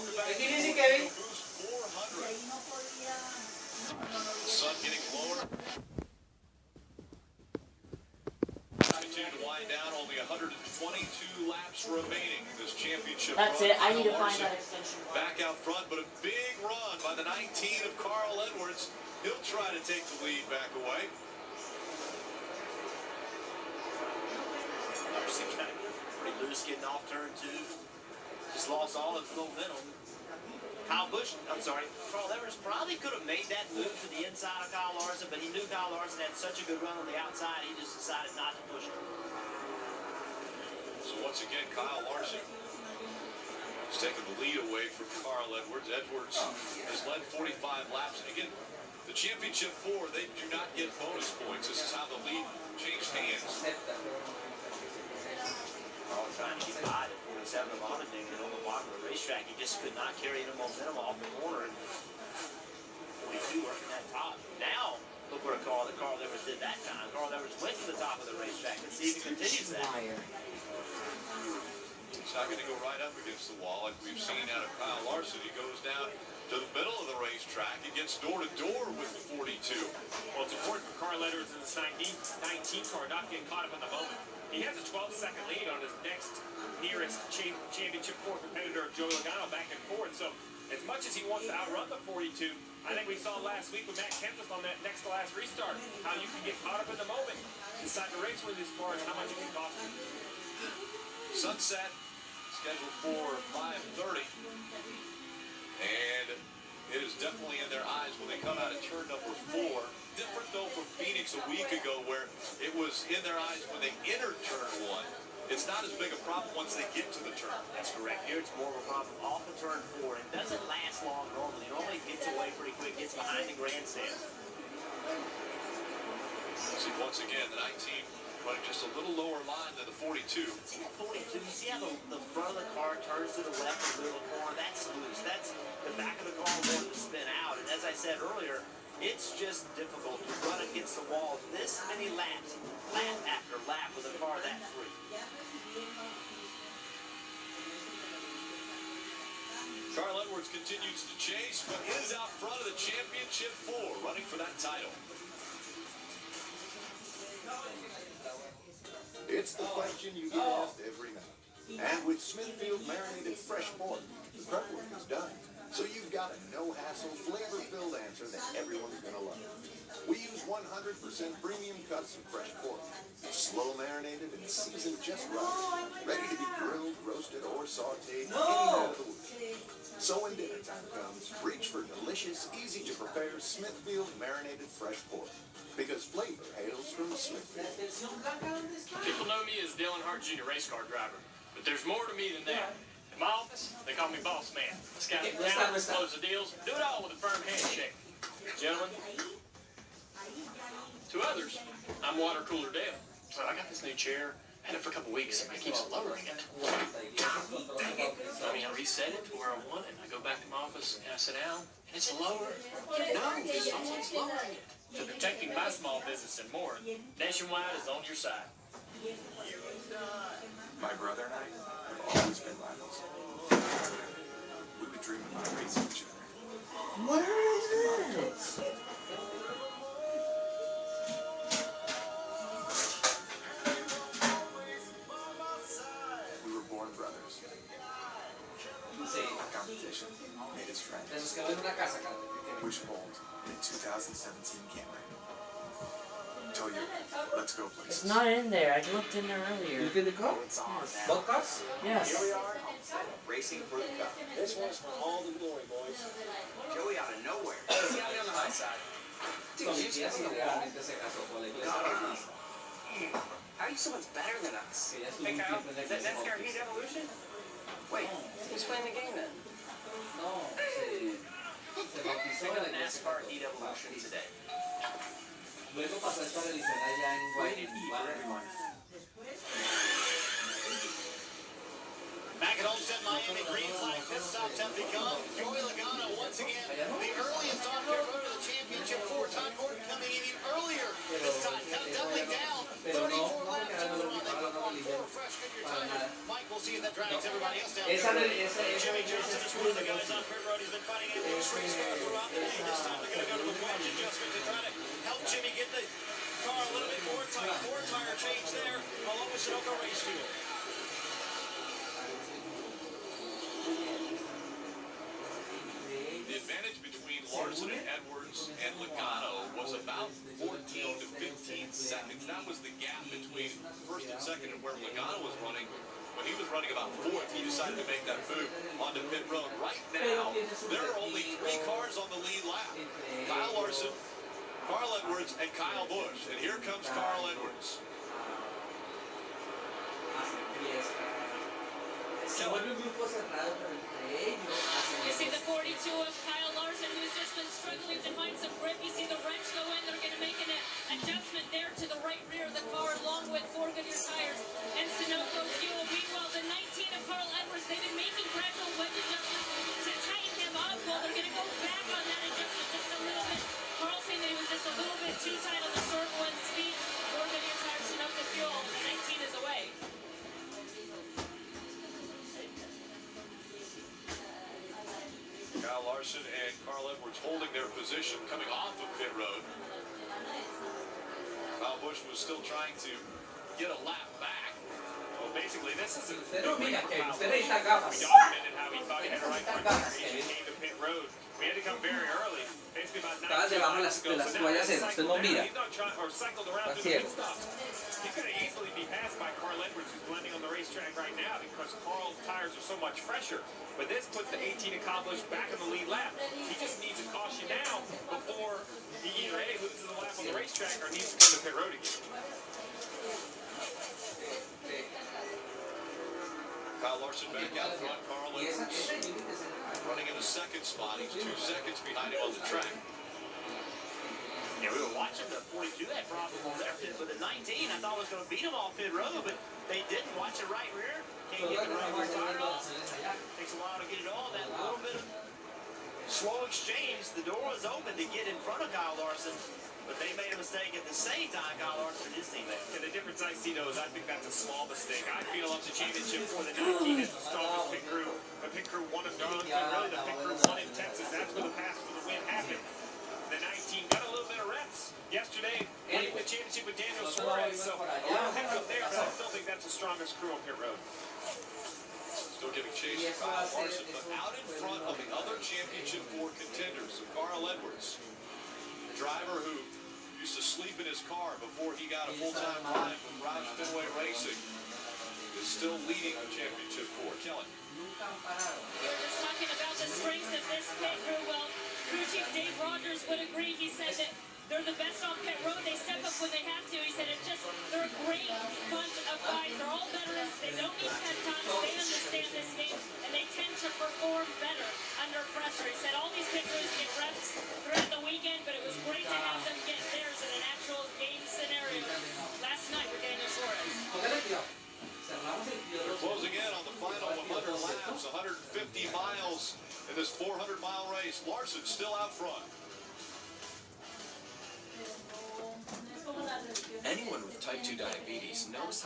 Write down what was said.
Welcome back. Easy, Kevin. Ecoboost 400. The sun getting lower. Continue to wind down. Only 122 laps remaining. This championship. That's run. it. I need to Kyle find Larson that extension. back out front, but a big run by the 19 of Carl Edwards. He'll try to take the lead back away. Larson got pretty loose getting off turn 2. Just lost all its momentum. Carl Edwards probably could have made that move to the inside of Kyle Larson, but he knew Kyle Larson had such a good run on the outside, he just decided not to push him. So once again, Kyle Larson is taking the lead away from Carl Edwards. Edwards has led 45 laps. And again, the championship 4, they do not get bonus points. This is how the lead changed hands. All trying to get by at 47 of Onondaga on the bottom of the racetrack. He just could not carry the momentum off the corner. And 42 working that top. Now, look where Carl Edwards did that time. Carl Edwards went to the top of the racetrack. Let's see if he continues that. He's not going to go right up against the wall like we've seen out of Kyle Larson. He goes down to the middle of the racetrack. He gets door to door with the 42. Well, it's important for Carl Edwards in this 19 car not getting caught up in the moment. He has a 12-second lead on his next nearest championship 4 competitor, Joey Logano, back and forth. So as much as he wants to outrun the 42, I think we saw last week with Matt Kempis on that next to last restart, how you can get caught up in the moment, decide to race with these cars, how much it can cost you. Sunset scheduled for 5:30. And it is definitely in their eyes when they come out of turn number 4. Different though from Phoenix a week ago where it was in their eyes when they entered turn 1. It's not as big a problem once they get to the turn. That's correct. Here it's more of a problem off of turn 4. It doesn't last long normally. It normally gets away pretty quick, gets behind the grandstand. See, once again, the 19 running just a little lower line than the 42. See that 42? You see how the front of the car turns to the left in the middle of the corner? That's loose. That's the back of the car wanting to spin out. And as I said earlier, it's just difficult to run against the wall this many laps, lap after lap, with a car that free. Carl Edwards continues to chase, but is out front of the championship 4, running for that title. It's the question you get asked every night. And with Smithfield marinated fresh pork, the prep work is done. So you've got a no-hassle, flavor-filled answer that everyone's going to love. We use 100% premium cuts of fresh pork, slow marinated and seasoned just right, ready to be grilled, roasted, or sautéed any night of the week. So when dinner time comes, reach for delicious, easy-to-prepare Smithfield marinated fresh pork. Because flavor hails from Smithfield. People know me as Dylan Hart Jr. race car driver, but there's more to me than that. In my office, they call me Boss Man. I scout the ground, close the deals, do it all with a firm handshake. Gentlemen, to others, I'm Water Cooler Dale. So I got this new chair, had it for a couple weeks, and it keeps lowering it. Dang it. I mean, I reset it to where I want it, and I go back to my office, and I sit down, and it's lower. No, someone's lowering it. For protecting my small business and more, Nationwide is on your side. My brother and I have always been rivals. We would dream about racing each other. Where is it? We were born brothers. Our competition made us friends. Wishbold in a 2017 Camry. Told you, let's go places. It's not in there. I looked in there earlier. You did the car? It's on now. Both cars? Yes. Here we are, racing for the cup. This one's for all the glory, boys. Joey out of nowhere. He's got me on the high side. Dude, you just on the wall. How are you so much better than us? Hey, Kyle, is that NASCAR Heat Evolution? Wait, who's playing the game then? Think of the NASCAR Heat Evolution today. Luego pasó esto a realizar allá en Rated E for everyone. Back at Homestead, Miami, green flag pit stops have begun. Joey Logano once again, the earliest on pit road of the championship 4. Todd Gordon coming in even earlier this time, doubling down. 34 laps to the run. They put on 4 fresh Goodyear tires. Mike, we'll see if that drags everybody else down. Jimmy Johnson is one of the guys on pit road. He's been fighting Anthony Street's car throughout the day. This time they're going to go to the wedge adjustment to try to help Jimmy get the car a little bit more tight. 4 tire change there, along with Sunoco race fuel. The advantage between Larson and Edwards and Logano was about 14 to 15 seconds. That was the gap between first and second, and where Logano was running. When he was running about 4th, he decided to make that move onto pit road. Right now, there are only 3 cars on the lead lap. Kyle Larson, Carl Edwards, and Kyle Busch. And here comes Carl Edwards. You see the 42 of Kyle Larson, who's just been struggling to find some grip. You see the wrench go in. They're going to make an adjustment there to the right rear of the car, along with 4 Goodyear tires and Sunoco fuel. Meanwhile, the 19 of Carl Edwards, they've been making gradual wedge adjustments to tighten him up. Well, they're going to go back on that adjustment just a little bit. Carl saying that he was just a little bit too tight on the short one speed. 4 Goodyear tires, Sunoco fuel. The 19 is away. Kyle Larson and Carl Edwards holding their position coming off of pit road. Kyle Busch was still trying to get a lap back. Well, basically, this is a Mira, Kevin, usted we necesita gafas. documented how he thought he had a right Necesita point gafas, he Kevin. came to pit road. We had to come very early, basically about 9 Estabas debajo de las toallas esas, usted no mira. He's not trying, or cycled around Está through the ciego. pit stop. He's going to easily be passed by Carl Edwards, who's blending on the racetrack right now because Carl's tires are so much fresher. But this puts the 18 accomplished back in the lead lap. He just needs a caution now before he either A, loses a lap on the racetrack or needs to come to pit road again. Kyle Larson back out front. Carl Edwards running in the 2nd spot. He's 2 seconds behind him on the track. Yeah, we were watching the 42. That problem was there, but the 19, I thought was going to beat them off pit road, but they didn't. Watch the right rear. Can't get the right rear tire off. Takes a while to get it on. That little bit of slow exchange. The door was open to get in front of Kyle Larson, but they made a mistake at the same time. Kyle Larson and his teammate. And the difference I see, though, is I think that's a small mistake. I feel up the championship for the 19 is the strongest pit crew. The pit crew 1 of Darlington, really the pit crew 1 in Texas. That's where the pass for the win happened. The 19 got a little bit of reps yesterday, winning the championship with Daniel Suarez. So a little heavy up there, but I still think that's the strongest crew on pit road. Still giving chase to Kyle Larson, but out in front of the other championship 4 contenders. So Carl Edwards, the driver who used to sleep in his car before he got a full-time ride with Roush Fenway Racing, is still leading the championship 4. Kellen. We were just talking about the strength of this pit crew. Well, crew chief Dave Rogers would agree. He said that they're the best on pit road. They step up when they have to. He said it's just, they're a great bunch of guys. They're all veterans. They don't need 10 times. They understand this game, and they tend to perform better under pressure. He said all these pit crews get reps throughout the weekend, but it was great to have them get theirs in an actual game scenario last night with Daniel Suarez. They're closing in on the final 100 laps, 150 miles in this 400-mile race. Larson still out front. Anyone with type 2 diabetes knows